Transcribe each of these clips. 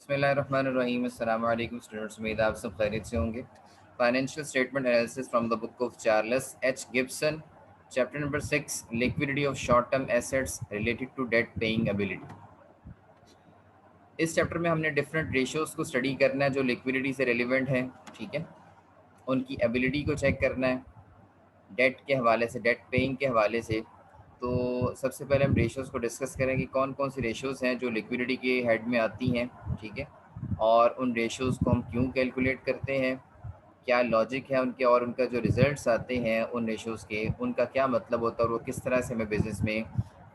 बिस्मिल्लाहिर्रहमानिर्रहीम। अस्सलाम वालेकुम स्टूडेंट्स, उम्मीद आप सब खैरियत से होंगे। Financial statement analysis from the book of Charles H Gibson, chapter number 6, liquidity of short term assets related to debt paying ability. इस चैप्टर में हमने डिफरेंट रेशियोज़ को स्टडी करना है जो लिक्विडिटी से रिलेवेंट हैं, ठीक है। उनकी एबिलिटी को चेक करना है डेट के हवाले से, डेट पेइंग के हवाले से। तो सबसे पहले हम रेशियोज़ को डिस्कस करें कि कौन कौन सी रेशियोज़ हैं जो लिक्विडिटी के हेड में आती हैं, ठीक है। और उन रेशियोज़ को हम क्यों कैलकुलेट करते हैं, क्या लॉजिक है उनके, और उनका जो रिज़ल्ट्स आते हैं उन रेशियोज़ के, उनका क्या मतलब होता है और वो किस तरह से हमें बिज़नेस में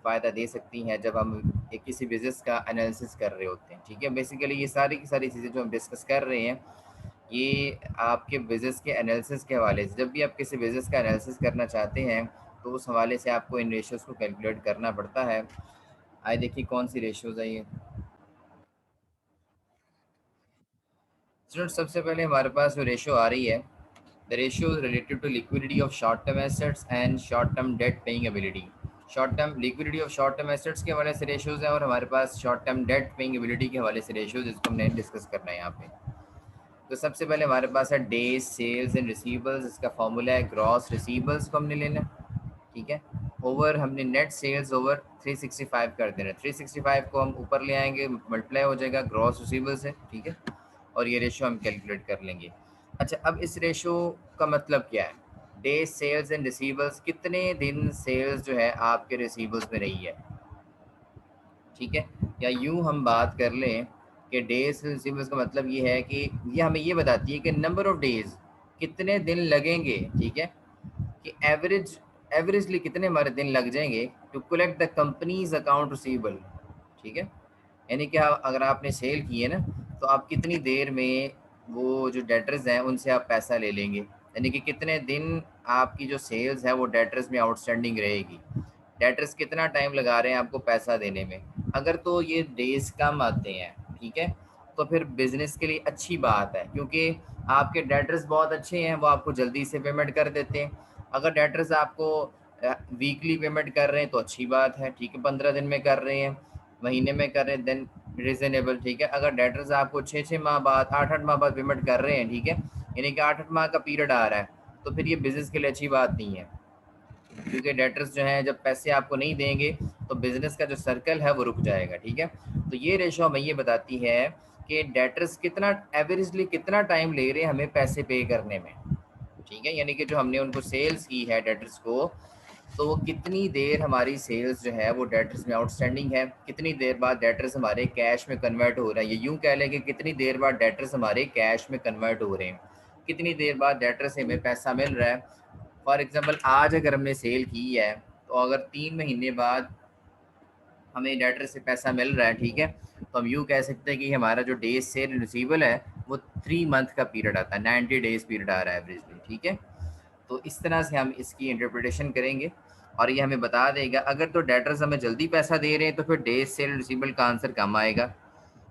फ़ायदा दे सकती हैं जब हम एक किसी बिज़नेस का एनालिसिस कर रहे होते हैं, ठीक है। बेसिकली ये सारी की सारी चीज़ें जो हम डिस्कस कर रहे हैं, ये आपके बिज़नेस के एनालिसिस के हवाले से, जब भी आप किसी बिज़नेस का एनालिसिस करना चाहते हैं तो उस हवाले से आपको इन रेशियोज़ को कैलकुलेट करना पड़ता है। आइए देखिए कौन सी रेशियोज़ है ये। स्टूडेंट, सबसे पहले हमारे पास जो रेशियो आ रही है, the ratio related to liquidity of short term assets and short term debt paying ability. Short term liquidity of short term assets के हवाले से रेशियोज़ है और हमारे पास short term debt paying ability के हवाले से रेशियोज़, जिसको हमने डिस्कस करना है यहाँ पे। तो सबसे पहले हमारे पास है डेज सेल्स एंड रिसीवेबल्स। इसका फॉर्मूला है ग्रॉस रिसीवेबल्स को हमने लेना, ठीक है, ओवर हमने नेट सेल्स ओवर 365 कर देना। 365 को हम ऊपर ले आएंगे, मल्टीप्लाई हो जाएगा ग्रॉस रिसीवेबल से, ठीक है, और ये रेशियो हम कैलकुलेट कर लेंगे। अच्छा, अब इस रेशियो का मतलब क्या है? डेज सेल्स एंड रिसीवेबल्स, कितने दिन सेल्स जो है आपके रिसीवेबल्स में रही है, ठीक है। या यूं हम बात कर लें कि डेज रिसीवेबल्स का मतलब ये है कि ये हमें ये बताती है कि नंबर ऑफ डेज, कितने दिन लगेंगे, ठीक है, कि एवरेजली कितने हमारे दिन लग जाएंगे to collect the company's account receivable, ठीक है। यानी कि अगर आपने सेल की है ना, तो आप कितनी देर में वो जो डेटर्स हैं उनसे आप पैसा ले लेंगे, यानी कि कितने दिन आपकी जो सेल्स है वो डेटर्स में आउटस्टैंडिंग रहेगी, डेटर्स कितना टाइम लगा रहे हैं आपको पैसा देने में। अगर तो ये डेज कम आते हैं, ठीक है, तो फिर बिजनेस के लिए अच्छी बात है, क्योंकि आपके डेटर्स बहुत अच्छे हैं, वो आपको जल्दी से पेमेंट कर देते हैं। अगर डेटर्स आपको वीकली पेमेंट कर रहे हैं तो अच्छी बात है, ठीक है, 15 दिन में कर रहे हैं, महीने में कर रहे हैं, देन रिजनेबल, ठीक है। अगर डेटर्स आपको 6-6 माह बाद, 8-8 माह बाद पेमेंट कर रहे हैं, ठीक है, यानी कि 8-8 माह का पीरियड आ रहा है, तो फिर ये बिज़नेस के लिए अच्छी बात नहीं है, क्योंकि डेटर्स जो हैं जब पैसे आपको नहीं देंगे तो बिज़नेस का जो सर्कल है वो रुक जाएगा, ठीक है। तो ये रेशो हमें ये बताती है कि डेटर्स कितना एवरेजली कितना टाइम ले रहे हैं हमें पैसे पे करने में, ठीक है। यानी कि जो हमने उनको सेल्स की है डेटर्स को, तो वो कितनी देर हमारी सेल्स जो है वो डेटर्स में आउटस्टैंडिंग है, कितनी देर बाद डेटर्स हमारे कैश में कन्वर्ट हो रहे हैं, ये यूँ कह लें कि कितनी देर बाद डेटर्स हमारे कैश में कन्वर्ट हो रहे हैं, कितनी देर बाद डेटर्स से हमें पैसा मिल रहा है। फॉर एग्जांपल आज अगर हमने सेल की है, तो अगर 3 महीने बाद हमें डेटर से पैसा मिल रहा है, ठीक है, तो हम यूँ कह सकते हैं कि हमारा जो डेज सेल रिसीवेबल है वो 3 मंथ का पीरियड आता है, 90 डेज पीरियड आ रहा है एवरेजली, ठीक है। तो इस तरह से हम इसकी इंटरप्रिटेशन करेंगे और ये हमें बता देगा, अगर तो डेटर्स हमें जल्दी पैसा दे रहे हैं तो फिर डेज सेल रिसीवेबल का आंसर कम आएगा,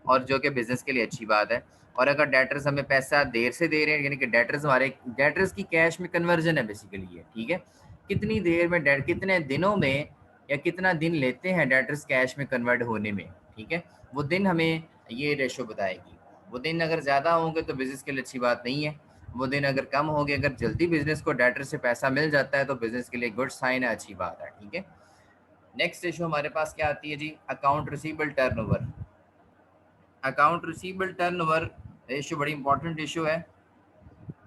और जो कि बिज़नेस के लिए अच्छी बात है। और अगर डेटर्स हमें पैसा देर से दे रहे हैं, यानी कि डेटर्स की कैश में कन्वर्जन है बेसिकली ये, ठीक है, कितनी देर में कितने दिनों में या कितना दिन लेते हैं डेटर्स कैश में कन्वर्ट होने में, ठीक है, वो दिन हमें ये रेशो बताएगी। वो दिन अगर ज़्यादा होंगे तो बिज़नेस के लिए अच्छी बात नहीं है, वो दिन अगर कम हो गए, अगर जल्दी बिज़नेस को डेटर से पैसा मिल जाता है तो बिज़नेस के लिए गुड साइन है, अच्छी बात है, ठीक है। नेक्स्ट रेशो हमारे पास क्या आती है जी? Account receivable turnover. Account receivable turnover ratio बड़ी इंपॉर्टेंट रेशियो है।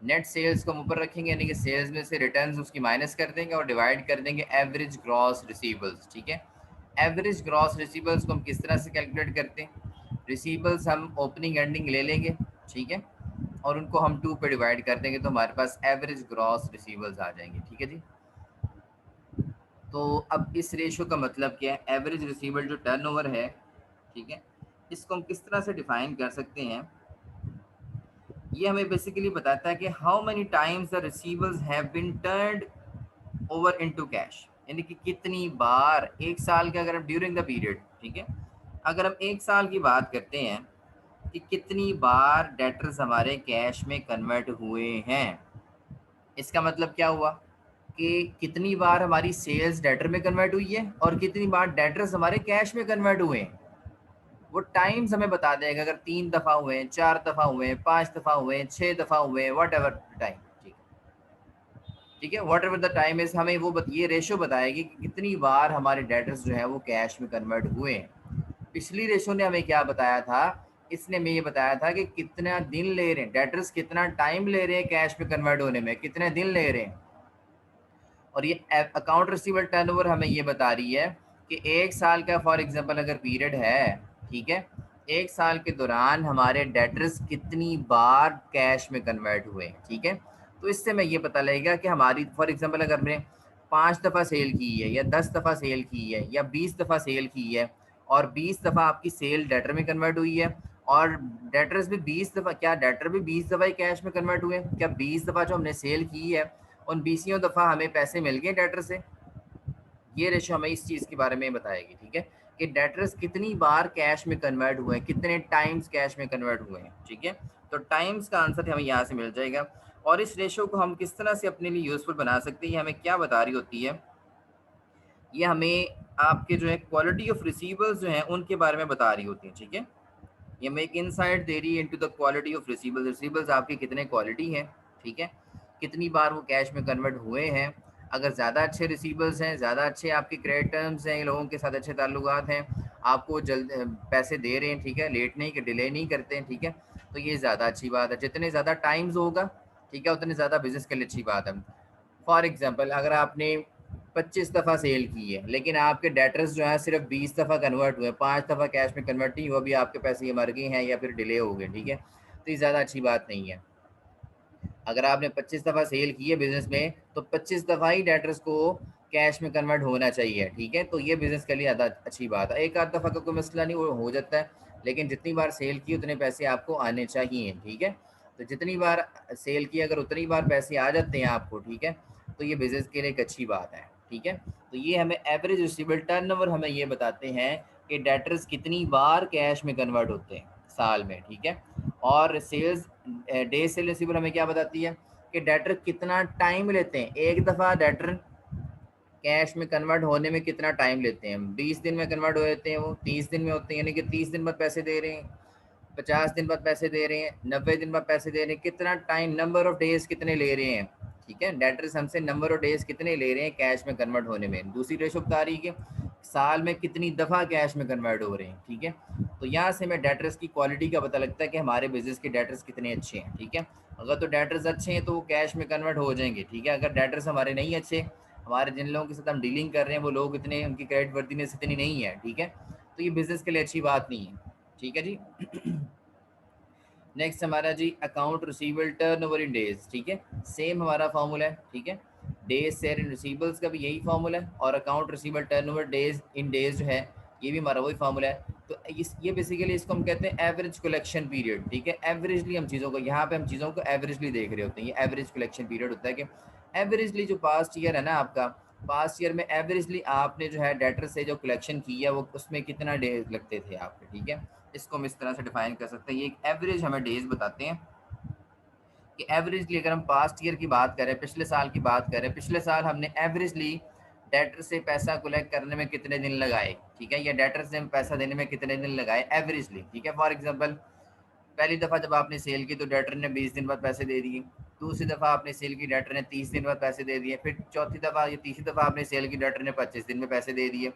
नेट सेल्स को हम ऊपर रखेंगे, यानी कि सेल्स में से रिटर्न्स उसकी माइनस कर देंगे और डिवाइड कर देंगे एवरेज ग्रॉस रिसीवेबल्स, ठीक है। एवरेज ग्रॉस रिसीवेबल्स को हम किस तरह से कैलकुलेट करते हैं? रिसीवेबल्स हम ओपनिंग एंडिंग ले लेंगे, ठीक है, और उनको हम 2 पे डिवाइड कर देंगे तो हमारे पास एवरेज ग्रॉस रिसीवेबल्स आ जाएंगे, ठीक है जी। तो अब इस रेशियो का मतलब क्या है? एवरेज रिसीवेबल जो टर्नओवर है, ठीक है, इसको हम किस तरह से डिफाइन कर सकते हैं? ये हमें बेसिकली बताता है कि how many times the receivables have been turned over into cash, यानी कि कितनी बार एक साल के, अगर हम ड्यूरिंग द पीरियड, ठीक है, अगर हम एक साल की बात करते हैं कि कितनी बार डेटर्स हमारे कैश में कन्वर्ट हुए हैं, इसका मतलब क्या हुआ कि कितनी बार हमारी सेल्स डेटर में कन्वर्ट हुई है और कितनी बार डेटर्स हमारे कैश में कन्वर्ट हुए हैं, वो टाइम्स हमें बता देगा, अगर 3 दफ़ा हुए हैं, 4 दफ़ा हुए हैं, 5 दफ़ा हुए हैं, 6 दफ़ा हुए हैं, वट एवर टाइम, ठीक है, ठीक है, what ever the time is, हमें वो ये रेशो बताएगी कि कितनी बार हमारे डेटर्स जो है वो कैश में कन्वर्ट हुए हैं। पिछली रेशो ने हमें क्या बताया था, इसने हमें ये बताया था कि कितना दिन ले रहे हैं डेटर्स, कितना टाइम ले रहे हैं कैश में कन्वर्ट होने में, कितने दिन ले रहे हैं। और ये अकाउंट रिसीवेबल टर्नओवर हमें ये बता रही है कि 1 साल का फॉर एग्जांपल अगर पीरियड है, ठीक है, 1 साल के दौरान हमारे डेटर्स कितनी बार कैश में कन्वर्ट हुए हैं, ठीक है। तो इससे हमें ये पता लगेगा कि हमारी फॉर एग्जांपल अगर हमने 5 दफ़ा सेल की है या 10 दफ़ा सेल की है या 20 दफ़ा सेल की है और 20 दफ़ा आपकी सेल डेटर में कन्वर्ट हुई है और डेटर्स भी 20 दफ़ा, क्या डेटर भी 20 दफ़ा ही कैश में कन्वर्ट हुए, क्या 20 दफ़ा जो हमने सेल की है उन 20 दफ़ा हमें पैसे मिल गए डेटर से। ये रेशो हमें इस चीज़ के बारे में बताएगी, ठीक है, कि डेटर्स कितनी बार कैश में कन्वर्ट हुए हैं, कितने टाइम्स कैश में कन्वर्ट हुए हैं, ठीक है। तो टाइम्स का आंसर हमें यहाँ से मिल जाएगा। और इस रेशो को हम किस तरह से अपने लिए यूज़फुल बना सकते हैं, ये हमें क्या बता रही होती है, ये हमें आपके जो है क्वालिटी ऑफ रिसीवर्स जो हैं उनके बारे में बता रही होती है, ठीक है। ये हमें एक इनसाइट दे रही है into the quality of receivers, receivers आपके कितने क्वालिटी हैं, ठीक है, कितनी बार वो कैश में कन्वर्ट हुए हैं। अगर ज़्यादा अच्छे रिसीवर्स हैं, ज़्यादा अच्छे आपके क्रेडिट टर्म्स हैं, लोगों के साथ अच्छे ताल्लुकात हैं, आपको जल्द पैसे दे रहे हैं, ठीक है, लेट नहीं, डिले नहीं करते हैं, ठीक है, तो ये ज़्यादा अच्छी बात है। जितने ज़्यादा टाइम्स होगा, ठीक है, उतने ज़्यादा बिजनेस के लिए अच्छी बात है। फॉर एग्जांपल अगर आपने 25 दफ़ा सेल की है लेकिन आपके डेटर्स जो है सिर्फ 20 दफ़ा कन्वर्ट हुए, 5 दफ़ा कैश में कन्वर्ट नहीं हुआ, अभी आपके पैसे ये मर गए हैं या फिर डिले हो गए, ठीक है, तो ये ज़्यादा अच्छी बात नहीं है। अगर आपने 25 दफ़ा सेल की है बिजनेस में तो 25 दफ़ा ही डेटर्स को कैश में कन्वर्ट होना चाहिए, ठीक है, तो ये बिजनेस के लिए ज़्यादा अच्छी बात है। एक आध दफ़ा का कोई मसला नहीं, वो हो जाता है, लेकिन जितनी बार सेल की उतने पैसे आपको आने चाहिए, ठीक है। तो जितनी बार सेल की अगर उतनी बार पैसे आ जाते हैं आपको, ठीक है, तो ये बिजनेस के लिए एक अच्छी बात है, ठीक है। तो ये हमें एवरेज रिसीवेबल टर्नओवर हमें ये बताते हैं कि डेटर्स कितनी बार कैश में कन्वर्ट होते हैं साल में, ठीक है। और सेल्स डे सेल रिसीवर हमें क्या बताती है कि डेटर कितना टाइम लेते हैं, एक दफ़ा डेटर कैश में कन्वर्ट होने में कितना टाइम लेते हैं। 20 दिन में कन्वर्ट हो जाते हैं, वो 30 दिन में होते हैं, यानी कि 30 दिन बाद पैसे दे रहे हैं, 50 दिन बाद पैसे दे रहे हैं, 90 दिन बाद पैसे दे रहे हैं, कितना टाइम, नंबर ऑफ डेज कितने ले रहे हैं, ठीक है, डेटर्स हमसे नंबर ऑफ डेज कितने ले रहे हैं कैश में कन्वर्ट होने में। दूसरी रेशो बता रही है कि साल में कितनी दफ़ा कैश में कन्वर्ट हो रहे हैं, ठीक है। तो यहाँ से हमें डेटर्स की क्वालिटी का पता लगता है कि हमारे बिजनेस के डेटर्स कितने अच्छे हैं, ठीक है। अगर तो डेटर्स अच्छे हैं तो वो कैश में कन्वर्ट हो जाएंगे, ठीक है। अगर डेटर्स हमारे नहीं अच्छे, हमारे जिन लोगों के साथ हम डीलिंग कर रहे हैं वो लोग इतने, उनकी क्रेडिट वर्दीनेस इतनी नहीं है, ठीक है, तो ये बिजनेस के लिए अच्छी बात नहीं है, ठीक है जी। नेक्स्ट हमारा जी account receivable turnover in days, ठीक है, सेम हमारा फॉर्मूला है, ठीक है। डेज शेयर इन रिसीवेबल्स का भी यही फॉर्मूला है और account receivable turnover days in days जो है ये भी हमारा वही फॉर्मूला है। तो ये बेसिकली इसको हम कहते हैं एवरेज कलेक्शन पीरियड, ठीक है। एवरेजली हम चीज़ों को, यहाँ पे हम चीज़ों को एवरेजली देख रहे होते हैं, ये एवरेज कलेक्शन पीरियड होता है कि एवरेजली जो पास्ट ईयर है ना आपका, पास्ट ईयर में एवरेजली आपने जो है डेटर से जो कलेक्शन किया वो उसमें कितना डेज लगते थे आपके, ठीक है। इसको हम इस तरह से डिफाइन कर सकते हैं, ये एक एवरेज हमें डेज बताते हैं कि एवरेजली अगर हम पास्ट ईयर की बात करें, पिछले साल की बात करें, पिछले साल हमने एवरेजली डेटर से पैसा कलेक्ट करने में कितने दिन लगाए, ठीक है, या डेटर से पैसा देने में कितने दिन लगाए एवरेजली, ठीक है। फॉर एग्जांपल पहली दफ़ा जब आपने सेल की तो डेटर ने 20 दिन बाद पैसे दे दिए, दूसरी दफ़ा आपने सेल की डेटर ने 30 दिन बाद पैसे दे दिए, फिर चौथी दफ़ा या तीसरी दफ़ा आपने सेल की डेटर ने 25 दिन में पैसे दे दिए,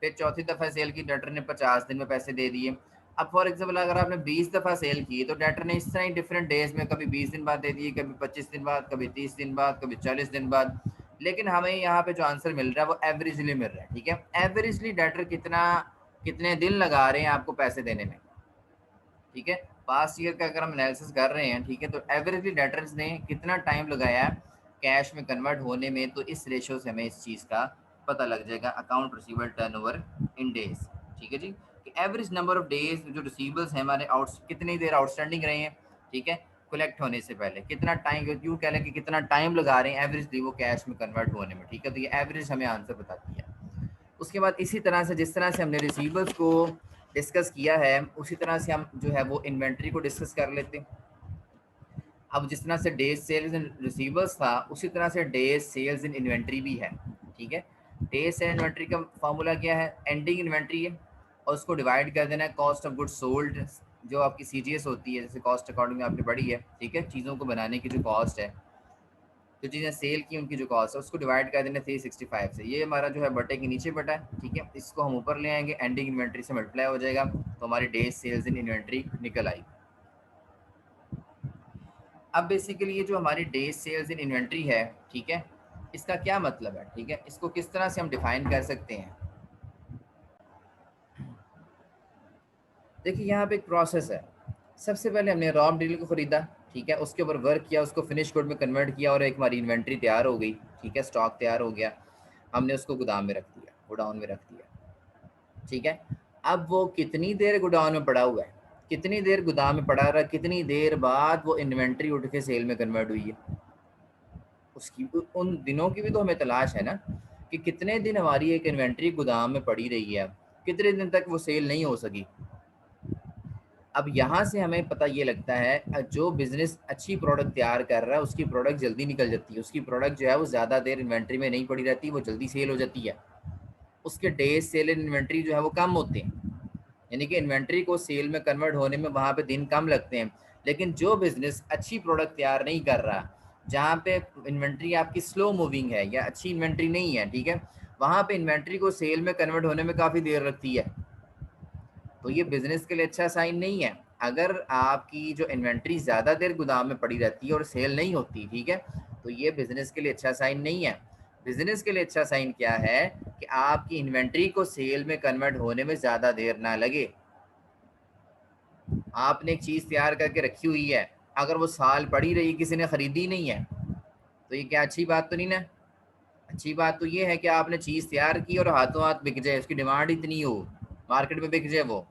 फिर चौथी दफ़ा सेल की डेटर ने 50 दिन में पैसे दे दिए। अब फॉर एग्जांपल अगर आपने 20 दफ़ा सेल की तो डेटर ने इस तरह ही डिफरेंट डेज में कभी 20 दिन बाद दे दिए, कभी 25 दिन बाद, कभी 30 दिन बाद, कभी 40 दिन बाद, लेकिन हमें यहाँ पे जो आंसर मिल रहा है वो एवरेजली मिल रहा है, ठीक है। एवरेजली डेटर कितना, कितने दिन लगा रहे हैं आपको पैसे देने में, ठीक है। पास्ट ईयर का अगर हम एनालिसिस कर रहे हैं, ठीक है, तो एवरेजली डेटर्स ने कितना टाइम लगाया कैश में कन्वर्ट होने में, तो इस रेशो से हमें इस चीज़ का पता लग जाएगा account receivable turnover in days, ठीक है जी। कि एवरेज नंबर ऑफ डेज जो रिसीवेबल्स हैं हमारे आउट कितनी देर आउटस्टैंडिंग रहे हैं, ठीक है, कलेक्ट होने से पहले कितना टाइम, यूँ कह लें कि कितना टाइम लगा रहे हैं एवरेजली वो कैश में कन्वर्ट होने में, ठीक है। तो ये एवरेज हमें आंसर बताती है। उसके बाद इसी तरह से जिस तरह से हमने रिसीवर्स को डिस्कस किया है उसी तरह से हम जो है वो इन्वेंट्री को डिस्कस कर लेते हैं। अब जिस तरह से डेज सेल्स इन रिसीवर्स था उसी तरह से डेज सेल्स इन इन्वेंट्री भी है, ठीक है। डेज सेल इन्वेंट्री का फार्मूला क्या है, एंडिंग इन्वेंट्री है और उसको डिवाइड कर देना है कॉस्ट ऑफ गुड्स सोल्ड, जो आपकी CGS होती है, जैसे कॉस्ट अकाउंटिंग में आपने पढ़ी है, ठीक है, चीज़ों को बनाने की जो कॉस्ट है, जो चीज़ें सेल की उनकी जो कॉस्ट है, उसको डिवाइड कर देना 365 से। ये हमारा जो है बटे के नीचे बटा है, ठीक है, इसको हम ऊपर ले आएंगे, एंडिंग इन्वेंट्री से मल्टीप्लाई हो जाएगा, तो हमारी डेज सेल्स इन इन्वेंट्री निकल आई। अब बेसिकली ये जो हमारी डेज सेल्स इन इन्वेंट्री है, ठीक है, इसका क्या मतलब है, ठीक है, इसको किस तरह से हम डिफाइन कर सकते हैं। देखिए यहाँ पे एक प्रोसेस है। सबसे पहले हमने रॉ मटेरियल को ख़रीदा, ठीक है, उसके ऊपर वर्क किया, उसको फिनिश गुड में कन्वर्ट किया और एक हमारी इन्वेंट्री तैयार हो गई, ठीक है, स्टॉक तैयार हो गया, हमने उसको गोदाम में रख दिया, गोडाउन में रख दिया, ठीक है। अब वो कितनी देर गोडाउन में पड़ा हुआ है, कितनी देर गोदाम में पड़ा रहा, कितनी देर बाद वो इन्वेंट्री उठ के सेल में कन्वर्ट हुई है, उसकी उन दिनों की भी तो हमें तलाश है ना, कि कितने दिन हमारी एक इन्वेंट्री गोदाम में पड़ी रही है, कितने दिन तक वो सेल नहीं हो सकी। अब यहाँ से हमें पता ये लगता है, जो बिजनेस अच्छी प्रोडक्ट तैयार कर रहा है उसकी प्रोडक्ट जल्दी निकल जाती है, उसकी प्रोडक्ट जो है वो ज़्यादा देर इन्वेंट्री में नहीं पड़ी रहती, वो जल्दी सेल हो जाती है, उसके डेज सेल इन इन्वेंट्री जो है वो कम होते हैं, यानी कि इन्वेंट्री को सेल में कन्वर्ट होने में वहाँ पे दिन कम लगते हैं। लेकिन जो बिजनेस अच्छी प्रोडक्ट तैयार नहीं कर रहा, जहाँ पे इन्वेंट्री आपकी स्लो मूविंग है या अच्छी इन्वेंट्री नहीं है, ठीक है, वहाँ पे इन्वेंट्री को सेल में कन्वर्ट होने में काफ़ी देर लगती है, तो ये बिजनेस के लिए अच्छा साइन नहीं है। अगर आपकी जो इन्वेंट्री ज़्यादा देर गोदाम में पड़ी रहती है और सेल नहीं होती, ठीक है, तो ये बिजनेस के लिए अच्छा साइन नहीं है। बिजनेस के लिए अच्छा साइन क्या है कि आपकी इन्वेंट्री को सेल में कन्वर्ट होने में ज़्यादा देर ना लगे। आपने एक चीज़ तैयार करके रखी हुई है, अगर वो साल पड़ी रही, किसी ने ख़रीदी नहीं है, तो ये क्या अच्छी बात तो नहीं ना। अच्छी बात तो ये है कि आपने चीज़ तैयार की और हाथों हाथ बिक जाए, उसकी डिमांड इतनी हो, मार्केट में बिक जाए वो।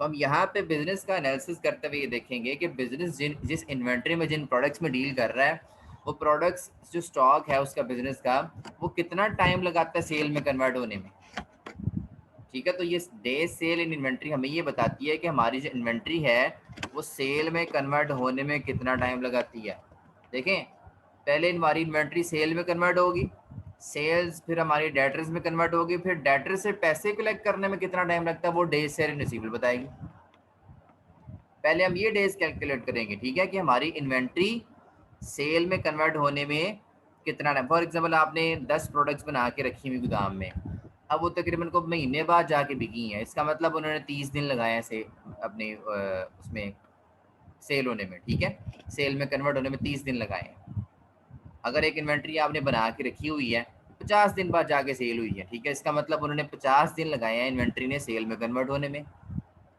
तो हम यहाँ पे बिजनेस का एनालिसिस करते हुए ये देखेंगे कि बिजनेस जिस इन्वेंट्री में जिन प्रोडक्ट्स में डील कर रहा है, वो प्रोडक्ट्स जो स्टॉक है उसका बिजनेस का, वो कितना टाइम लगाता है सेल में कन्वर्ट होने में, ठीक है। तो ये डे सेल इन इन्वेंट्री हमें ये बताती है कि हमारी जो इन्वेंट्री है वो सेल में कन्वर्ट होने में कितना टाइम लगाती है। देखें, पहले हमारी इन्वेंट्री सेल में कन्वर्ट होगी, सेल्स फिर हमारी डेटर्स में कन्वर्ट होगी, फिर डेटर से पैसे कलेक्ट करने में कितना टाइम लगता है वो डे सेल इन रिसीवेबल बताएगी। पहले हम ये डेज कैलकुलेट करेंगे, ठीक है, कि हमारी इन्वेंट्री सेल में कन्वर्ट होने में कितना टाइम। फॉर एग्जांपल आपने 10 प्रोडक्ट्स बना के रखी हुई गोदाम में, अब वो तकरीबन को महीने बाद जाके बिकी हैं, इसका मतलब उन्होंने 30 दिन लगाए से अपने उसमें सेल होने में, ठीक है, सेल में कन्वर्ट होने में 30 दिन लगाए हैं। अगर एक इन्वेंट्री आपने बना के रखी हुई है, 50 दिन बाद जाके सेल हुई है, ठीक है, इसका मतलब उन्होंने 50 दिन लगाए हैं इन्वेंट्री ने सेल में कन्वर्ट होने में।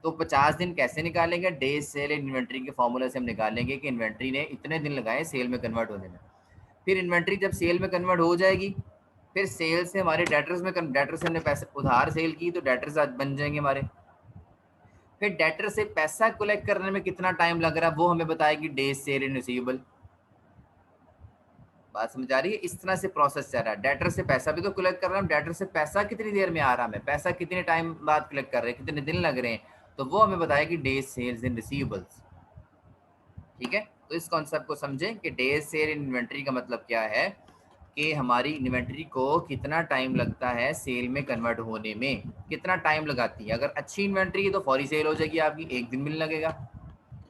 तो 50 दिन कैसे निकालेंगे, डेज सेल इन्वेंट्री के फॉर्मूला से हम निकालेंगे कि इन्वेंट्री ने इतने दिन लगाए सेल में कन्वर्ट होने में। फिर इन्वेंट्री जब सेल में कन्वर्ट हो जाएगी, फिर सेल से हमारे डेटर्स में, डेटर से हमने पैसे उधार सेल की तो डेटर्स बन जाएंगे हमारे। फिर डेटर से पैसा कलेक्ट करने में कितना टाइम लग रहा है वो हमें बताएगी डेज सेल इन रिसीवेबल। बात समझ आ रही है, इस तरह से प्रोसेस चल रहा है। डेटर से पैसा भी तो कलेक्ट कर रहे हैं हम, डेटर से पैसा कितनी देर में आ रहा है, हमें पैसा कितने टाइम बाद कलेक्ट कर रहे हैं, कितने दिन लग रहे हैं, तो वो हमें बताएगी डेज सेल्स इन रिसीवेबल्स, ठीक है। तो इस कॉन्सेप्ट को समझें कि डेज सेल इन इन्वेंट्री का मतलब क्या है, कि हमारी इन्वेंट्री को कितना टाइम लगता है सेल में कन्वर्ट होने में, कितना टाइम लगाती है। अगर अच्छी इन्वेंट्री है तो फौरी सेल हो जाएगी आपकी, एक दिन मिलने लगेगा।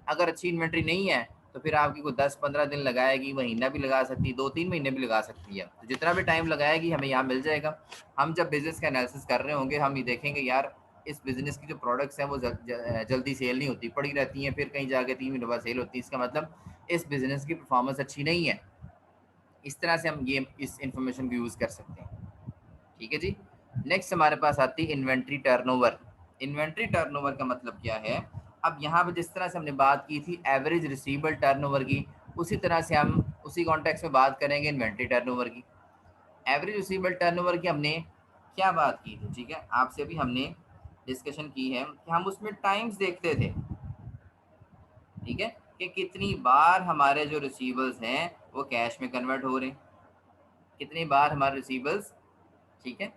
अगर अच्छी इन्वेंट्री नहीं है तो फिर आपकी को 10-15 दिन लगाएगी, महीना भी लगा सकती है, 2-3 महीने भी लगा सकती है, तो जितना भी टाइम लगाएगी हमें यहाँ मिल जाएगा। हम जब बिजनेस का एनालिसिस कर रहे होंगे हम ये देखेंगे यार इस बिजनेस की जो प्रोडक्ट्स हैं वो जल्दी सेल नहीं होती, पड़ी रहती हैं, फिर कहीं जाके 3 महीने बाद सेल होती है, इसका मतलब इस बिजनेस की परफॉर्मेंस अच्छी नहीं है। इस तरह से हम ये इस इंफॉर्मेशन को यूज़ कर सकते हैं, ठीक है जी। नेक्स्ट हमारे पास आती है इन्वेंट्री टर्नओवर। इन्वेंट्री टर्नओवर का मतलब क्या है, अब यहाँ पे जिस तरह से हमने बात की थी एवरेज रिसीवेबल टर्नओवर की, उसी तरह से हम उसी कॉन्टेक्स्ट में बात करेंगे इन्वेंट्री टर्नओवर की। एवरेज रिसीवेबल टर्नओवर की हमने क्या बात की थी, ठीक है, आपसे भी हमने डिस्कशन की है कि हम उसमें टाइम्स देखते थे, ठीक है, कि कितनी बार हमारे जो रिसीवेबल्स हैं वो कैश में कन्वर्ट हो रहे हैं, कितनी बार हमारे रिसीवेबल्स, ठीक है,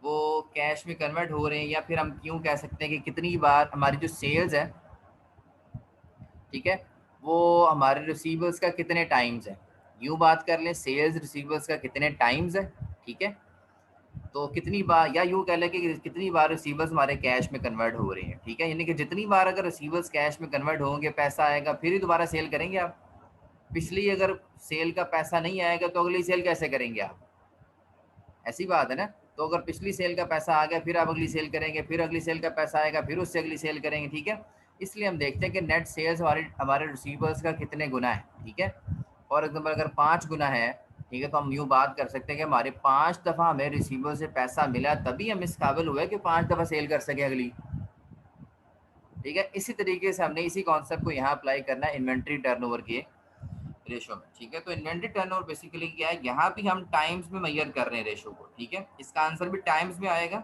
वो कैश में कन्वर्ट हो रहे हैं, या फिर हम क्यों कह सकते हैं कि कितनी बार हमारी जो सेल्स है, ठीक है, वो हमारे रिसीवेबल्स का कितने टाइम्स है। यूँ बात कर लें सेल्स रिसीवेबल्स का कितने टाइम्स है, ठीक है, तो कितनी बार, या यूँ कह लें कि कितनी बार रिसीवर्स हमारे कैश में कन्वर्ट हो रहे हैं, ठीक है। यानी कि जितनी बार अगर रिसीवर्स कैश में कन्वर्ट होंगे, पैसा आएगा, फिर ही दोबारा सेल करेंगे आप। पिछली अगर सेल का पैसा नहीं आएगा तो अगली सेल कैसे करेंगे आप? ऐसी बात है ना। तो अगर पिछली सेल का पैसा आ गया, फिर आप अगली सेल करेंगे, फिर अगली सेल का पैसा आएगा, फिर उससे अगली सेल करेंगे, ठीक है। इसलिए हम देखते हैं कि नेट सेल्स हमारे हमारे रिसीवर्स का कितने गुना है, ठीक है। फॉर एग्जाम्पल अगर 5 गुना है, ठीक है, तो हम यूँ बात कर सकते हैं कि हमारे 5 दफ़ा हमें रिसीवर से पैसा मिला, तभी हम इस काबिल हुए कि 5 दफ़ा सेल कर सके अगली, ठीक है। इसी तरीके से हमने इसी कॉन्सेप्ट को यहाँ अप्लाई करना है इन्वेंट्री टर्नओवर के रेशो में, ठीक है। तो इन्वेंट्री टर्नओवर बेसिकली क्या है, यहाँ भी हम टाइम्स में मेजर कर रहे हैं रेशो को, ठीक है। इसका आंसर भी टाइम्स में आएगा।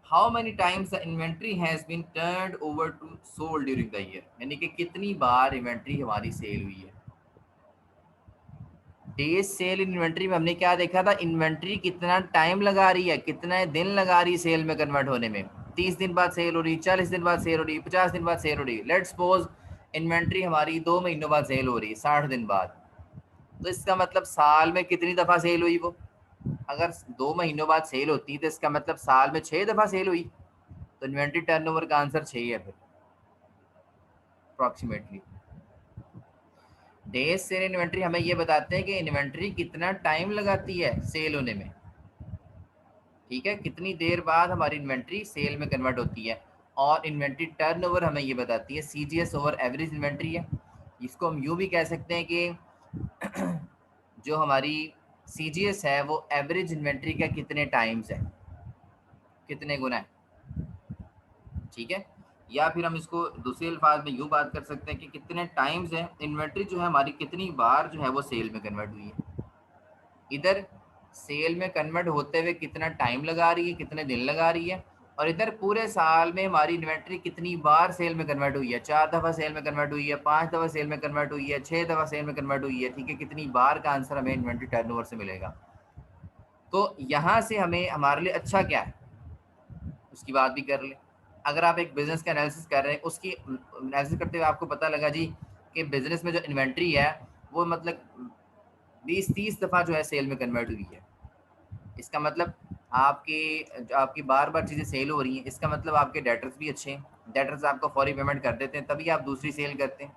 How many times the inventory has been turned over to sold during the year, यानी कि कितनी बार इन्वेंट्री हमारी सेल हुई है। डेज सेल इन्वेंट्री में हमने क्या देखा था, इन्वेंट्री कितना टाइम लगा रही है, कितने दिन लगा रही है सेल में कन्वर्ट होने में। 30 दिन बाद सेल हो रही, 40 दिन बाद सेल हो रही, 50 दिन बाद सेल हो रही। लेट्स सपोज इन्वेंट्री हमारी 2 महीनों बाद सेल हो रही है, 60 दिन बाद। तो इसका मतलब साल में कितनी दफ़ा सेल हुई वो? अगर 2 महीनों बाद सेल होती तो इसका मतलब साल में 6 दफ़ा सेल हुई। तो इन्वेंट्री टर्नओवर का आंसर 6 है फिर अप्रॉक्सीमेटली। डेज सेल इन्वेंट्री हमें ये बताते हैं कि इन्वेंट्री कितना टाइम लगाती है सेल होने में, ठीक है, कितनी देर बाद हमारी इन्वेंट्री सेल में कन्वर्ट होती है। और इन्वेंट्री टर्नओवर हमें ये बताती है सीजीएस ओवर एवरेज इन्वेंट्री है। इसको हम यूँ भी कह सकते हैं कि जो हमारी सीजीएस है वो एवरेज इन्वेंट्री का कितने टाइम्स है, कितने गुना है, ठीक है। या फिर हम इसको दूसरे अल्फाज में यूँ बात कर सकते हैं कि कितने टाइम्स है इन्वेंट्री जो है हमारी, कितनी बार जो है वो सेल में कन्वर्ट हुई है। इधर सेल में कन्वर्ट होते हुए कितना टाइम लगा रही है, कितने दिन लगा रही है। और इधर पूरे साल में हमारी इन्वेंट्री कितनी बार सेल में कन्वर्ट हुई है, 4 दफ़ा सेल में कन्वर्ट हुई है, 5 दफ़ा सेल में कन्वर्ट हुई है, 6 दफ़ा सेल में कन्वर्ट हुई है, ठीक है। कितनी बार का आंसर हमें इन्वेंट्री टर्नओवर से मिलेगा। तो यहाँ से हमें हमारे लिए अच्छा क्या है उसकी बात भी कर ले। अगर आप एक बिजनेस का एनालिसिस कर रहे हैं, उसकी एनालिसिस करते हुए आपको पता लगा जी कि बिजनेस में जो इन्वेंट्री है वो मतलब 20-30 दफ़ा जो है सेल में कन्वर्ट हुई है। इसका मतलब आपकी बार बार चीज़ें सेल हो रही हैं, इसका मतलब आपके डेटर्स भी अच्छे हैं। डेटर्स आपको फौरी पेमेंट कर देते हैं, तभी आप दूसरी सेल करते हैं,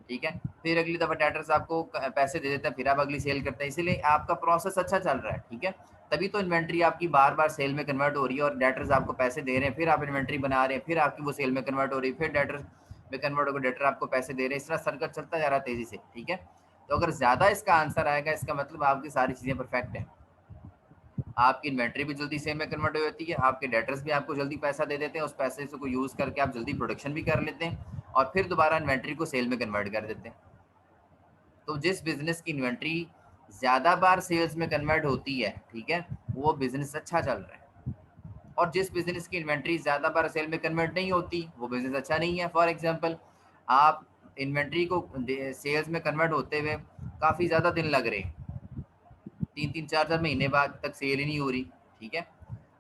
ठीक है। फिर अगली दफ़ा डेटर्स आपको पैसे दे देते हैं, फिर आप अगली सेल करते हैं। इसीलिए आपका प्रोसेस अच्छा चल रहा है, ठीक है। तभी तो इन्वेंट्री आपकी बार बार सेल में कन्वर्ट हो रही है और डेटर्स आपको पैसे दे रहे हैं, फिर आप इन्वेंट्री बना रहे हैं, फिर आपकी वो सेल में कन्वर्ट हो रही है, फिर डेटर्स में कन्वर्ट होकर डेटर आपको पैसे दे रहे हैं। इस तरह सर्कल चलता जा रहा है तेज़ी से, ठीक है। तो अगर ज़्यादा इसका आंसर आएगा, इसका मतलब आपकी सारी चीज़ें परफेक्ट हैं। आपकी इन्वेंट्री भी जल्दी सेल में कन्वर्ट हो जाती है, आपके डेटर्स भी आपको जल्दी पैसा दे देते हैं, उस पैसे से को यूज़ करके आप जल्दी प्रोडक्शन भी कर लेते हैं और फिर दोबारा इन्वेंट्री को सेल में कन्वर्ट कर देते हैं। तो जिस बिजनेस की इन्वेंट्री ज़्यादा बार सेल्स में कन्वर्ट होती है, ठीक है, वो बिजनेस अच्छा चल रहा है। और जिस बिजनेस की इन्वेंट्री ज़्यादा बार सेल में कन्वर्ट नहीं होती, वो बिजनेस अच्छा नहीं है। फॉर एग्जांपल आप इन्वेंट्री को सेल्स में कन्वर्ट होते हुए काफ़ी ज़्यादा दिन लग रहे हैं, 3-4 महीने बाद तक सेल ही नहीं हो रही, ठीक है।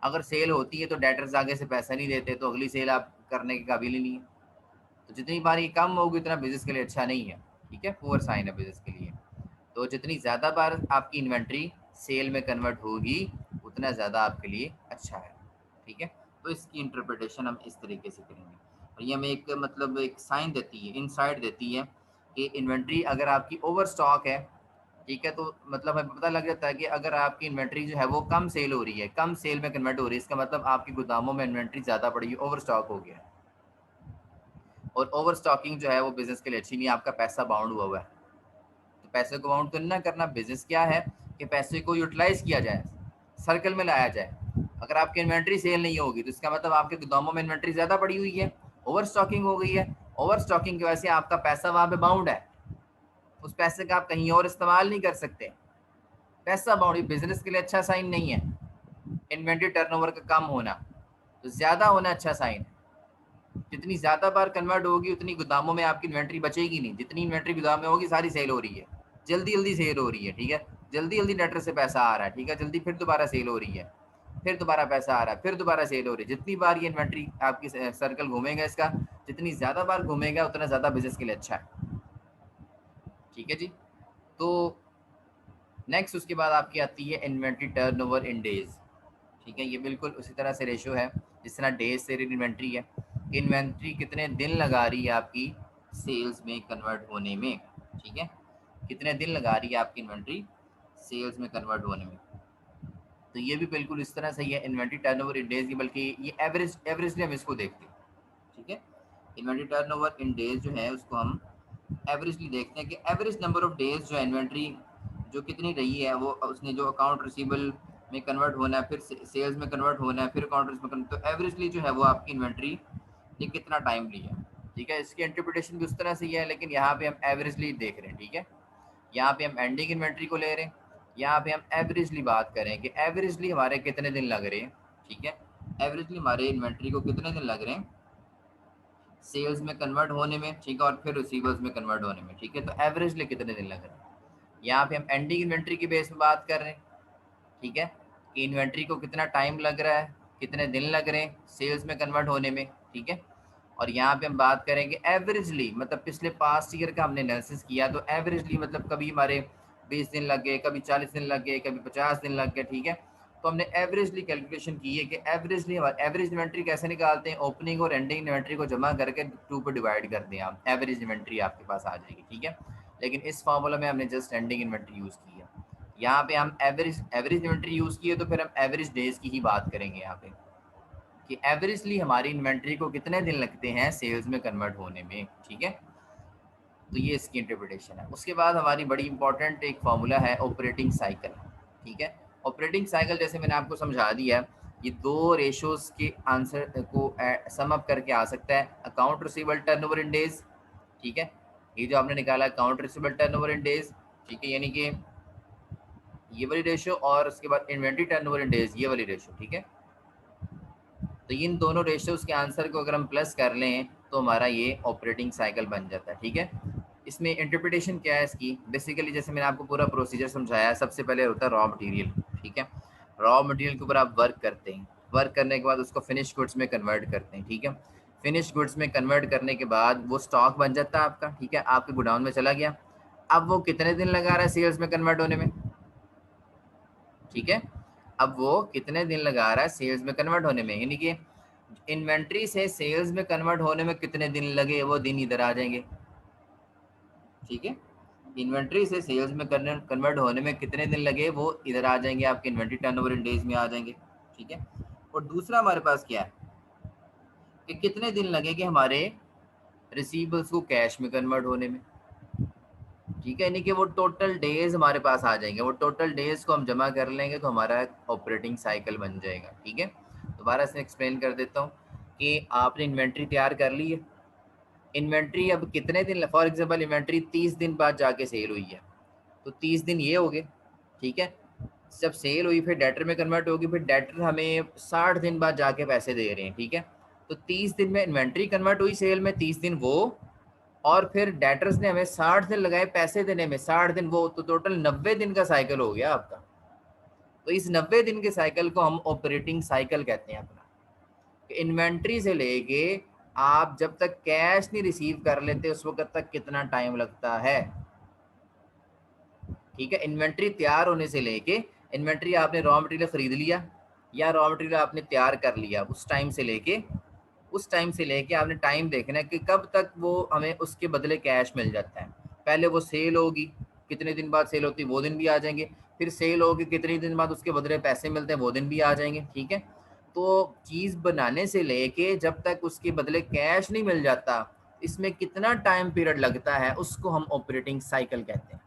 अगर सेल होती है तो डेटर्स आगे से पैसा नहीं देते, तो अगली सेल आप करने के काबिल ही नहीं है। तो जितनी बार ये कम होगी उतना बिजनेस के लिए अच्छा नहीं है, ठीक है, पुअर साइन है बिजनेस के लिए। तो जितनी ज़्यादा बार आपकी इन्वेंट्री सेल में कन्वर्ट होगी उतना ज़्यादा आपके लिए अच्छा है, ठीक है। तो इसकी इंटरप्रिटेशन हम इस तरीके से करेंगे और ये हमें एक मतलब एक साइन देती है, इनसाइट देती है कि इन्वेंट्री अगर आपकी ओवर स्टॉक है, ठीक है, तो मतलब हमें पता लग जाता है कि अगर आपकी इन्वेंट्री जो है वो कम सेल हो रही है, कम सेल में कन्वर्ट हो रही है, इसका मतलब आपकी गोदामों में इन्वेंट्री ज़्यादा पड़ी है, ओवर स्टॉक हो गया है। और ओवर स्टॉकिंग जो है वो बिजनेस के लिए अच्छी नहीं है, आपका पैसा बाउंड हुआ हुआ है। तो पैसे को बाउंड तो नहीं ना करना। बिजनेस क्या है कि पैसे को यूटिलाइज किया जाए, सर्कल में लाया जाए। अगर आपकी इन्वेंट्री सेल नहीं होगी तो इसका मतलब आपके गोदामों में इन्वेंट्री ज़्यादा पड़ी हुई है, ओवर स्टॉकिंग हो गई है। ओवर स्टॉकिंग की वजह से आपका पैसा वहाँ पे बाउंड है, उस पैसे का आप कहीं और इस्तेमाल नहीं कर सकते। पैसा बाउंड बिजनेस के लिए अच्छा साइन नहीं है। इन्वेंट्री टर्नओवर का कम होना, तो ज़्यादा होना अच्छा साइन है। जितनी ज़्यादा बार कन्वर्ट होगी उतनी गोदामों में आपकी इन्वेंट्री बचेगी नहीं। जितनी इन्वेंट्री गोदाम में होगी सारी सेल हो रही है, जल्दी जल्दी सेल हो रही है, ठीक है, जल्दी जल्दी डेटर से पैसा आ रहा है, ठीक है, जल्दी फिर दोबारा सेल हो रही है, फिर दोबारा पैसा आ रहा है, फिर दोबारा सेल हो रही है। जितनी बार ये इन्वेंट्री आपकी सर्कल घूमेगा इसका, जितनी ज़्यादा बार घूमेगा उतना ज़्यादा बिजनेस के लिए अच्छा है, ठीक है जी। तो नेक्स्ट उसके बाद आपकी आती है इन्वेंट्री टर्नओवर इन डेज। ठीक है, ये बिल्कुल उसी तरह से रेशो है जिस तरह डेज से इन्वेंट्री है। इन्वेंट्री कितने दिन लगा रही है आपकी सेल्स में कन्वर्ट होने में, ठीक है, कितने दिन लगा रही है आपकी इन्वेंट्री सेल्स में कन्वर्ट होने में। तो ये भी बिल्कुल इस तरह से ही है इन्वेंट्री टर्नओवर इन डेज की, बल्कि ये एवरेजली हम इसको देखते हैं, ठीक है। इन्वेंट्री टर्नओवर इन डेज जो है उसको हम एवरेजली देखते हैं कि एवरेज नंबर ऑफ डेज जो इन्वेंट्री जो कितनी रही है, वो उसने जो अकाउंट रिसीवेबल में कन्वर्ट होना है, फिर सेल्स में कन्वर्ट होना है, फिर अकाउंट में कन्वर्ट, तो एवरेजली जो है वो आपकी इन्वेंट्री ने कितना टाइम लिया, ठीक है। इसकी इंटरप्रिटेशन भी उस तरह से ही है, लेकिन यहाँ पे हम एवरेजली देख रहे हैं, ठीक है। यहाँ पे हम एंडिंग इन्वेंट्री को ले रहे हैं, यहाँ पे हम एवरेजली बात करें कि एवरेजली हमारे कितने दिन लग रहे हैं, ठीक है। एवरेजली हमारे इन्वेंट्री को कितने दिन लग रहे हैं सेल्स में कन्वर्ट होने में, ठीक है, और फिर रिसीवर्स में कन्वर्ट होने में, ठीक है। तो एवरेजली कितने दिन लग रहे हैं, यहाँ पे हम एंडिंग इन्वेंट्री की बेस में बात कर रहे हैं, ठीक है, कि इन्वेंट्री को कितना टाइम लग रहा है, कितने दिन लग रहे हैं सेल्स में कन्वर्ट होने में, ठीक है। और यहाँ पे हम बात करेंगे एवरेजली, मतलब पिछले पास्ट ईयर का हमने एनालिसिस किया, तो एवरेजली मतलब कभी हमारे 20 दिन लग गए, कभी 40 दिन लग गए, कभी 50 दिन लग गए, ठीक है। तो हमने एवरेजली कैलकुलेशन की है कि एवरेजली एवरेज इन्वेंट्री कैसे निकालते हैं, ओपनिंग और एंडिंग इन्वेंट्री को जमा करके 2 पर डिवाइड कर दें आप, एवरेज इन्वेंट्री आपके पास आ जाएगी, ठीक है। लेकिन इस फॉर्मूला में हमने जस्ट एंडिंग इन्वेंट्री यूज़ की है। यहाँ पे हम एवरेज इन्वेंट्री यूज़ की है, तो फिर हम एवरेज डेज की ही बात करेंगे यहाँ पे कि एवरेजली हमारी इन्वेंट्री को कितने दिन लगते हैं सेल्स में कन्वर्ट होने में, ठीक है। तो ये इसकी इंटरप्रिटेशन है। उसके बाद हमारी बड़ी इंपॉर्टेंट एक फार्मूला है ऑपरेटिंग साइकिल, ठीक है। ऑपरेटिंग साइकिल जैसे मैंने आपको समझा दिया, ये 2 रेशोज के आंसर को सम अप करके आ सकता है, account receivable turnover in days, ठीक है, ये जो आपने निकाला account receivable turnover in days, ठीक है, यानी कि ये वाली रेशो, और उसके बाद इन्वेंट्री टर्नओवर इन डेज ये वाली रेशो, ठीक है। तो इन दोनों रेशियोज के आंसर को अगर हम प्लस कर लें तो हमारा ये ऑपरेटिंग साइकिल बन जाता है, ठीक है। इसमें इंटरप्रिटेशन क्या है इसकी, बेसिकली जैसे मैंने आपको पूरा प्रोसीजर समझाया, सबसे पहले होता है रॉ मटेरियल, ठीक है। रॉ मटेरियल के ऊपर आप वर्क करते हैं, वर्क करने के बाद उसको फिनिश गुड्स में कन्वर्ट करते हैं, ठीक है। फिनिश गुड्स में कन्वर्ट करने के बाद वो स्टॉक बन जाता है आपका, ठीक है, आपके गोडाउन में चला गया। अब वो कितने दिन लगा रहा है सेल्स में कन्वर्ट होने में, ठीक है। अब वो कितने दिन लगा रहा है सेल्स में कन्वर्ट होने में, यानी कि इन्वेंट्री से सेल्स में कन्वर्ट होने में कितने दिन लगे वो दिन इधर आ जाएंगे, ठीक है। इन्वेंट्री से सेल्स में कन्वर्ट होने में कितने दिन लगे वो इधर आ जाएंगे, आपके इन्वेंट्री टर्नओवर इन डेज में आ जाएंगे, ठीक है। और दूसरा हमारे पास क्या है कि कितने दिन लगेंगे हमारे रिसीवेबल्स को कैश में कन्वर्ट होने में, ठीक है, यानी कि वो टोटल डेज हमारे पास आ जाएंगे, वो टोटल डेज को हम जमा कर लेंगे तो हमारा ऑपरेटिंग साइकिल बन जाएगा, ठीक है। दोबारा से एक्सप्लेन कर देता हूँ कि आपने इन्वेंट्री तैयार कर ली है, इन्वेंट्री अब कितने दिन, फॉर एग्जांपल इन्वेंट्री 30 दिन बाद जाके सेल हुई है, तो 30 दिन ये हो गए, ठीक है। जब सेल हुई फिर डेटर में कन्वर्ट होगी, फिर डेटर हमें 60 दिन बाद जाके पैसे दे रहे हैं, ठीक है। तो 30 दिन में इन्वेंट्री कन्वर्ट हुई सेल में, 30 दिन वो, और फिर डेटर्स ने हमें 60 दिन लगाए पैसे देने में, 60 दिन वो, तो टोटल 90 दिन का साइकिल हो गया आपका। तो इस 90 दिन के साइकिल को हम ऑपरेटिंग साइकिल कहते हैं अपना। इन्वेंट्री से लेके आप जब तक कैश नहीं रिसीव कर लेते उस वक्त तक कितना टाइम लगता है, ठीक है। इन्वेंट्री तैयार होने से लेके, इन्वेंट्री आपने रॉ मटेरियल खरीद लिया या रॉ मटेरियल आपने तैयार कर लिया, उस टाइम से लेके आपने टाइम देखना है कि कब तक वो हमें उसके बदले कैश मिल जाता है। पहले वो सेल होगी, कितने दिन बाद सेल होती है वो दिन भी आ जाएंगे, फिर सेल होगी कितने दिन बाद उसके बदले पैसे मिलते हैं वो दिन भी आ जाएंगे, ठीक है। तो चीज़ बनाने से लेके जब तक उसके बदले कैश नहीं मिल जाता, इसमें कितना टाइम पीरियड लगता है उसको हम ऑपरेटिंग साइकिल कहते हैं।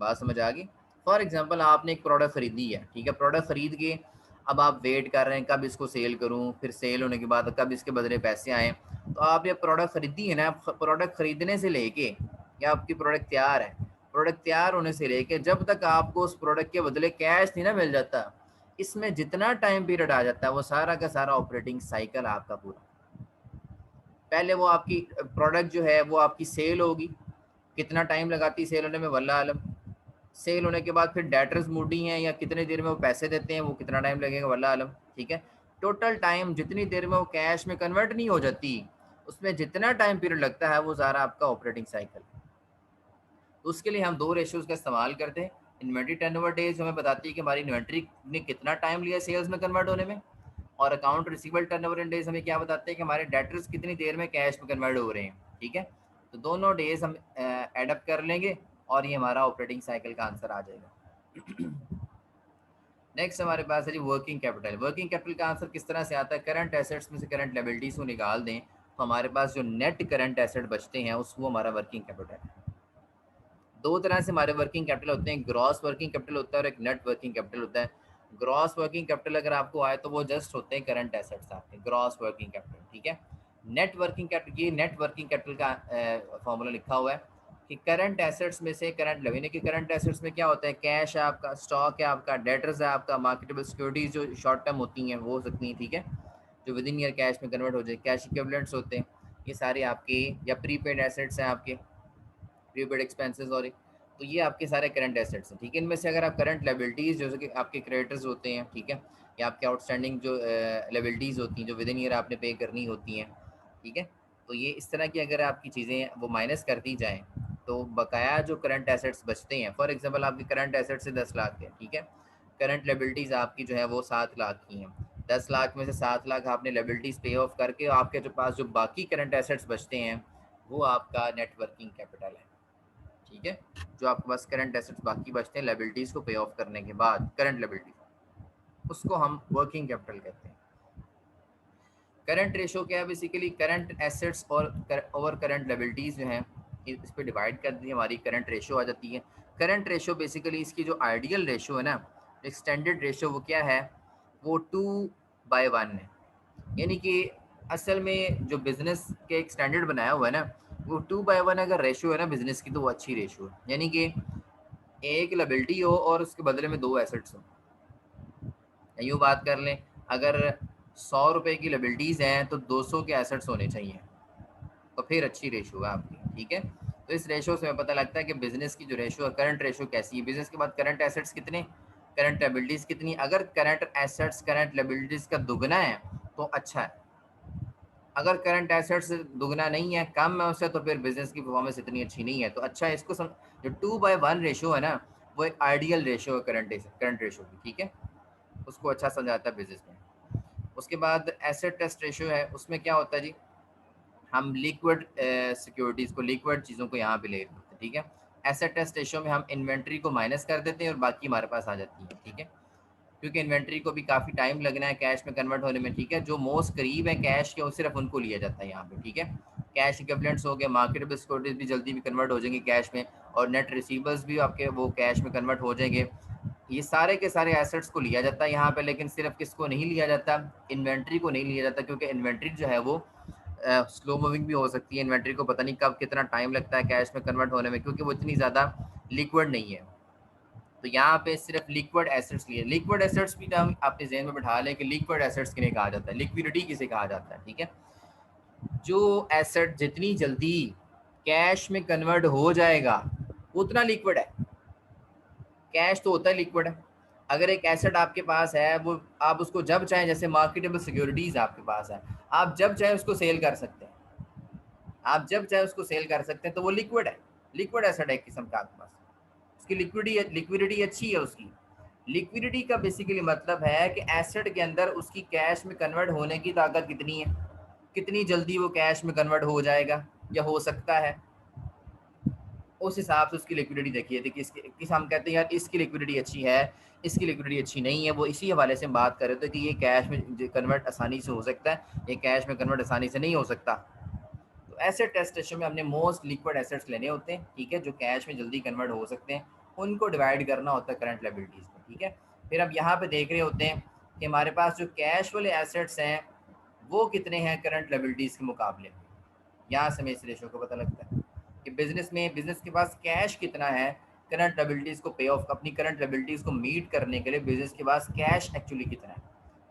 बात समझ आ गई। फॉर एग्जांपल आपने एक प्रोडक्ट खरीदी है, ठीक है, प्रोडक्ट खरीद के अब आप वेट कर रहे हैं कब इसको सेल करूं, फिर सेल होने के बाद कब इसके बदले पैसे आए। तो आप ये प्रोडक्ट खरीदी है ना, प्रोडक्ट खरीदने से लेके या आपकी प्रोडक्ट तैयार है, प्रोडक्ट तैयार होने से लेके जब तक आपको उस प्रोडक्ट के बदले कैश नहीं ना मिल जाता, इसमें जितना टाइम पीरियड आ जाता है वो सारा का सारा ऑपरेटिंग साइकिल आपका पूरा। पहले वो आपकी प्रोडक्ट जो है वो आपकी सेल होगी, कितना टाइम लगाती है सेल होने में वल्लाह आलम। सेल होने के बाद फिर डेटर्स मूडी हैं या कितनी देर में वो पैसे देते हैं वो कितना टाइम लगेगा वल्लाह आलम, ठीक है। टोटल टाइम जितनी देर में वो कैश में कन्वर्ट नहीं हो जाती उसमें जितना टाइम पीरियड लगता है वो सारा आपका ऑपरेटिंग साइकिल। तो उसके लिए हम 2 रेशियोज का इस्तेमाल करते हैं, इन्वेंट्री टर्नओवर डेज हमें बताती है कि हमारी इन्वेंट्री ने कितना टाइम लिया सेल्स में कन्वर्ट होने में, और account receivable turnover in days हमें क्या बताते हैं कि हमारे डेटर्स कितनी देर में कैश में कन्वर्ट हो रहे हैं। ठीक है, तो दोनों डेज हम एडअप कर लेंगे और ये हमारा ऑपरेटिंग साइकिल का आंसर आ जाएगा। नेक्स्ट हमारे पास है जी वर्किंग कैपिटल। वर्किंग कैपिटल का आंसर किस तरह से आता है, करंट एसेट्स में से करंट लायबिलिटीज को निकाल दें तो हमारे पास जो नेट करंट एसेट बचते हैं उसको हमारा वर्किंग कैपिटल है। दो तरह से हमारे वर्किंग कैपिटल होते हैं, ग्रॉस वर्किंग कैपिटल होता है और एक नेट वर्किंग कैपिटल होता है। ग्रॉस वर्किंग कैपिटल अगर आपको आए तो वो जस्ट होते हैं करंट एसेट्स आपके, ग्रॉस वर्किंग कैपिटल। ठीक है, नेट वर्किंग कैपिटल, ये नेट वर्किंग कैपिटल का फॉर्मूला लिखा हुआ है कि करंट एसेट्स में से करंट यानी कि करंट एसेट्स में क्या होता है, कैश है आपका, स्टॉक है आपका, डेटर्स है आपका, मार्केटेबल सिक्योरिटीज जो शॉर्ट टर्म होती हैं वो हो सकती हैं। ठीक है, जो विद इन ईयर कैश में कन्वर्ट हो जाए, कैश इक्विवेलेंट्स होते हैं, ये सारे आपके, या प्रीपेड एसेट्स हैं आपके, प्रीपेड एक्सपेंसेस, और तो ये आपके सारे करंट एसेट्स हैं। ठीक है, इनमें से अगर आप करंट लायबिलिटीज़ जैसे कि आपके क्रेडिटर्स होते हैं, ठीक है, या आपके आउटस्टैंडिंग जो लायबिलिटीज़ होती हैं जो विद इन ईयर आपने पे करनी होती हैं, ठीक है, तो ये इस तरह की अगर आपकी चीज़ें वो माइनस कर दी जाएँ तो बकाया जो करंट एसेट्स बचते हैं, फॉर एग्जांपल आपके करंट एसेट्स से 10 लाख है, ठीक है, करंट लायबिलिटीज़ आपकी जो है वो 7 लाख की हैं, 10 लाख में से 7 लाख आपने लायबिलिटीज़ पे ऑफ करके आपके जो पास जो बाकी करंट एसेट्स बचते हैं वो आपका नेट वर्किंग कैपिटल है। ठीक है, जो आपके पास करंट एसेट्स बाकी बचते हैं लायबिलिटीज को पे ऑफ करने के बाद, करंट लायबिलिटी, उसको हम वर्किंग कैपिटल कहते हैं। करंट रेशो क्या है, बेसिकली करंट एसेट्स और ओवर करंट लायबिलिटीज जो हैं इस पे डिवाइड कर दी हमारी करंट रेशो आ जाती है। करंट रेशो बेसिकली इसकी जो आइडियल रेशो है ना, एक्सटेंडेड रेशो, वो क्या है, वो 2/1 है। यानी कि असल में जो बिजनेस के एक स्टैंडर्ड बनाया हुआ है ना, वो 2/1 अगर रेशो है ना बिजनेस की, तो वो अच्छी रेशो है। यानी कि एक लायबिलिटी हो और उसके बदले में 2 एसेट्स हो। यूँ बात कर लें, अगर 100 रुपए की लायबिलिटीज़ हैं तो 200 के एसेट्स होने चाहिए, तो फिर अच्छी रेशो है आपकी। ठीक है, तो इस रेशो से हमें पता लगता है कि बिजनेस की जो रेशो है, करंट रेशो कैसी है, बिजनेस के बाद करंट एसेट्स कितने, करंट लायबिलिटीज़ कितनी। अगर करंट एसेट्स करंट लायबिलिटीज़ का दुगना है तो अच्छा है, अगर करंट एसेट्स दुगना नहीं है, कम है उससे, तो फिर बिजनेस की परफॉर्मेंस इतनी अच्छी नहीं है। तो अच्छा है इसको जो 2/1 रेशो है ना, वो एक आइडियल रेशो है करंट रेशो की। ठीक है, उसको अच्छा समझाता है बिजनेस में। उसके बाद एसेट टेस्ट रेशो है, उसमें क्या होता है जी, हम लिक्विड सिक्योरिटीज़ को, लिक्विड चीज़ों को यहाँ पे ले लेते हैं। ठीक है, एसेट टेस्ट रेशो में हम इन्वेंट्री को माइनस कर देते हैं और बाकी हमारे पास आ जाती है। ठीक है, क्योंकि इन्वेंट्री को भी काफ़ी टाइम लगना है कैश में कन्वर्ट होने में। ठीक है, जो मोस्ट करीब है कैश के वो सिर्फ उनको लिया जाता है यहाँ पे। ठीक है, कैश इक्विवेलेंट्स हो गए, मार्केटेबल सिक्योरिटीज भी जल्दी भी कन्वर्ट हो जाएंगे कैश में, और नेट रिसीवर्स भी आपके वो कैश में कन्वर्ट हो जाएंगे। ये सारे के सारे एसेट्स को लिया जाता है यहाँ पे, लेकिन सिर्फ किसको नहीं लिया जाता, इन्वेंट्री को नहीं लिया जाता, क्योंकि इन्वेंट्री जो है वो स्लो मूविंग भी हो सकती है। इन्वेंट्री को पता नहीं कब कितना टाइम लगता है कैश में कन्वर्ट होने में, क्योंकि वो इतनी ज़्यादा लिक्विड नहीं है। तो यहाँ पे सिर्फ लिक्विड एसेट्स लिए, लिक्विड एसेट्स भी हम अपने जहन में बैठा लें कि लिक्विड एसेट्स किन्हें कहा जाता है, लिक्विडिटी किसे कहा जाता है। ठीक है, जो एसेट जितनी जल्दी कैश में कन्वर्ट हो जाएगा उतना लिक्विड है। कैश तो होता है लिक्विड है। अगर एक एसेट आपके पास है, वो आप उसको जब चाहें, जैसे मार्केटेबल सिक्योरिटीज आपके पास है, आप जब चाहें उसको सेल कर सकते हैं, आप जब चाहें उसको सेल कर सकते हैं, तो वो लिक्विड है, लिक्विड एसेट है एक किस्म का आपके पास, उसकी लिक्विडिटी अच्छी है उसकी। लिक्विडिटी का बेसिकली मतलब है कि एसेट के अंदर उसकी कैश में कन्वर्ट होने की ताकत कितनी है, कितनी जल्दी वो कैश में कन्वर्ट हो जाएगा या हो सकता है, उस हिसाब से उसकी लिक्विडिटी देखिए। देखिए किस हम कहते हैं यार इसकी लिक्विडिटी अच्छी है, इसकी लिक्विडिटी अच्छी नहीं है, वो इसी हवाले से हम बात कर रहे थे कि ये कैश में कन्वर्ट आसानी से हो सकता है, ये कैश में कन्वर्ट आसानी से नहीं हो सकता। तो एसेट टेस्टेशन में हमने मोस्ट लिक्विड एसेट्स लेने होते हैं, ठीक है, जो कैश में जल्दी कन्वर्ट हो सकते हैं, उनको डिवाइड करना होता है करंट लायबिलिटीज़ में। ठीक है, फिर अब यहाँ पे देख रहे होते हैं कि हमारे पास जो कैश वाले एसेट्स हैं वो कितने हैं करंट लायबिलिटीज़ के मुकाबले में। यहाँ से हमें इस रेशो को पता लगता है कि बिजनेस के पास कैश कितना है करंट लायबिलिटीज़ को पे ऑफ, अपनी करंट लायबिलिटीज़ को मीट करने के लिए बिजनेस के पास कैश एक्चुअली कितना है।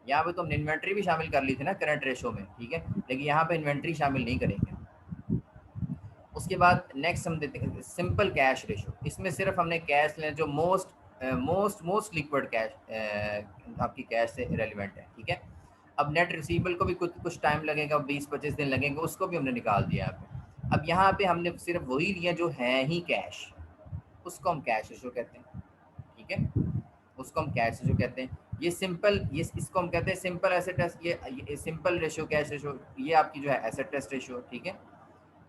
यहाँ पे तो हमने इन्वेंट्री भी शामिल कर ली थी ना करंट रेशो में, ठीक है, लेकिन यहाँ पे इन्वेंट्री शामिल नहीं करेंगे। उसके बाद नेक्स्ट हम देते हैं सिंपल कैश रेशो। इसमें सिर्फ हमने कैश लेना जो मोस्ट लिक्विड कैश आपकी कैश से रेलिवेंट है। ठीक है, अब नेट रिसीवेबल को भी कुछ टाइम लगेगा, 20-25 दिन लगेंगे, उसको भी हमने निकाल दिया यहाँ पे। अब यहाँ पे हमने सिर्फ वही लिया जो है ही कैश, उसको हम कैश रेशो कहते हैं। ठीक है, उसको हम कैश रेशो कहते हैं। ये सिंपल, ये इसको हम कहते हैं सिंपल एसेट टेस्ट, ये सिंपल रेशो कैश रेशो, ये आपकी जो है एसेट टेस्ट रेशो, ठीक है।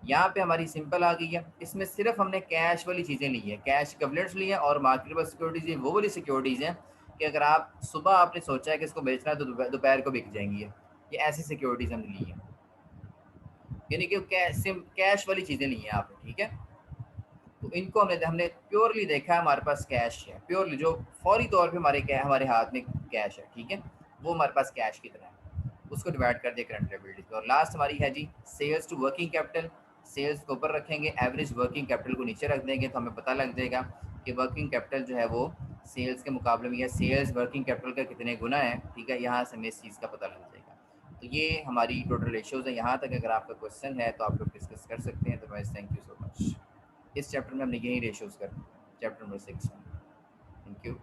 यहाँ पे हमारी सिंपल आ गई है, इसमें सिर्फ हमने कैश वाली चीज़ें ली है, कैश इक्विवेलेंट्स ली है और मार्केटेबल सिक्योरिटीज ये वो वाली सिक्योरिटीज़ हैं कि अगर आप सुबह आपने सोचा है कि इसको बेचना है तो दोपहर को बिक जाएंगी, ये ऐसी सिक्योरिटीज़ हमने ली है, यानी कि कैश वाली चीज़ें ली हैं आपने, ठीक है। तो इनको हमने हमने प्योरली देखा है, हमारे पास कैश है प्योरली, जो फौरी तौर पे हमारे हाथ में कैश है, ठीक है, वो हमारे पास कैश की तरह है, उसको डिवाइड कर दिया करंट लायबिलिटीज पे। और लास्ट हमारी है जी sales to working capital, sales को ऊपर रखेंगे, एवरेज वर्किंग कैपिटल को नीचे रख देंगे, तो हमें पता लग जाएगा कि वर्किंग कैपिटल जो है वो सेल्स के मुकाबले में, या सेल्स वर्किंग कैपिटल का कितने गुना है, ठीक है, यहाँ से हमें इस चीज़ का पता लग जाएगा। तो ये हमारी टोटल रेशियोज़ है। यहाँ तक अगर आपका क्वेश्चन है तो आप लोग डिस्कस कर सकते हैं, otherwise thank you so much. इस चैप्टर में हमने यही रेशियोज कर, चैप्टर नंबर 6 में। Thank you.